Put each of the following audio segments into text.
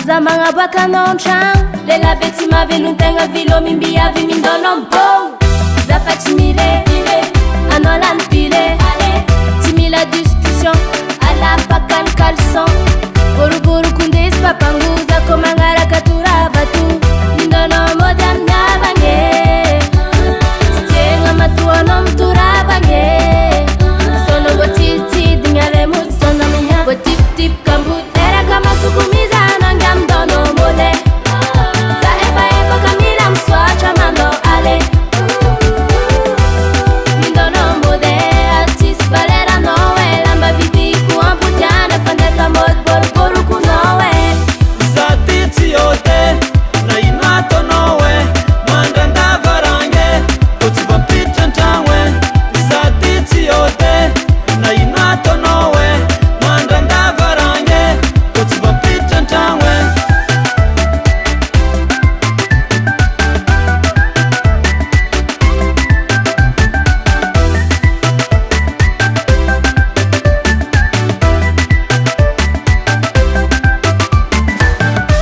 Za magnaboaka anao an-tragno Lela be tsy mahavelon-tegna vilo mimbiavy mindônao mbô Za fa tsy mile anao lany pile Tsy mila discussion alapaka ny caleçon Boroboroko ndesy papangoza ko magnaraka toravatu Mindônao mody amin'ny avagne Tsy tiegna matoanao mitoravagny Sonao vô tsiditsidigna re mody sonao miha Vô tipitip kambody Eraka masukumiza nangamdono mode Za efa kamila mswacha mando ale Mindono mode artist valera nowe Lamba vipi kuamputiana fandesa mod boru kunowe Za titi yote na inato nowe Mandanda varange Uti vampita ntangwe Za titi yote na inato nowe Mandanda varange Uti vampita ntangwe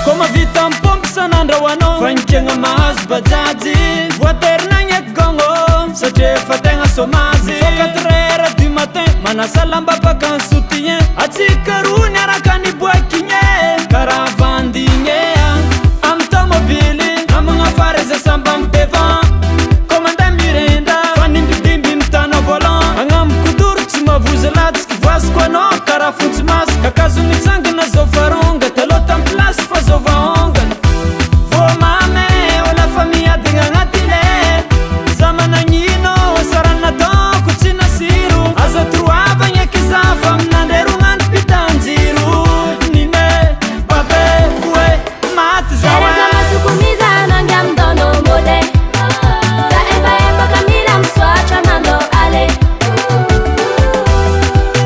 Koma vita mpompo sanandrahoanao Vanikegna mahazo bajaji Voaterina gneky gongo Satria efa tegna somazy Mifoka 4 heures du matin Manasa lamba baka ny soutien Atsika roa niaraka ny boakigny Karaha vandigny Amy tomobily Amagna fareza samba amy devant Komanda mirenda Fanimbitimby mitana volant Agnamy kodoro tsy mavozy latsiky Voasiko anao karaha fotsy masy Kakazo nitsangana zao faronga Talota amy plasy fa zao vaongana Vô mame ola fa miadigna agnatile Za managnino sarana doko tsy nasiro Aza troavagna kiza fa aminandrerogna ny pitanjiro Nine babe oe maty zao Eraka masukumiza nangamdono mode Za efa kamila mswacha mando ale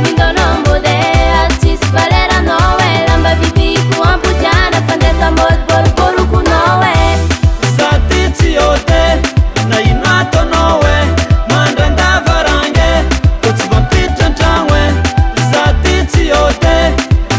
Mindono mode artist valera nowe Lamba vipi kuamputiana fandesa mod boru kunowe Za titi yote na inato nowe Mandanda varange Uti vampita ntangwe Za titi yote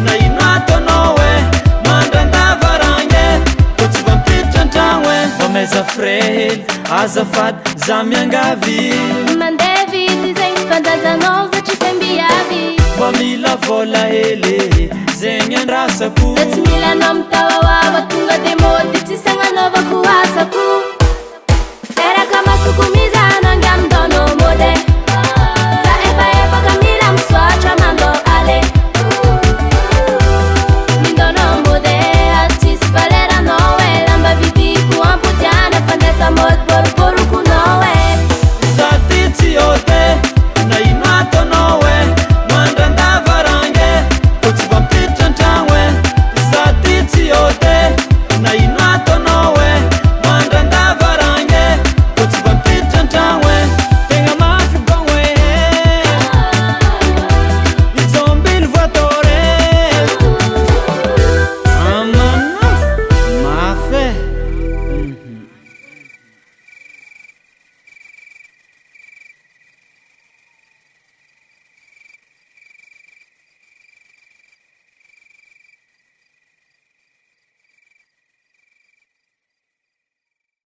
na inato nowe Mandanda varange Uti vampita ntangwe Omeza frehely azafady za miangavy Mandevity zegny fandanjanao za tsy fembiavy Mba mila vola hely zegny andrasako Za tsy mila anao mitawawawa tonga de mody tsy sagnanaovako asako Eraka masuku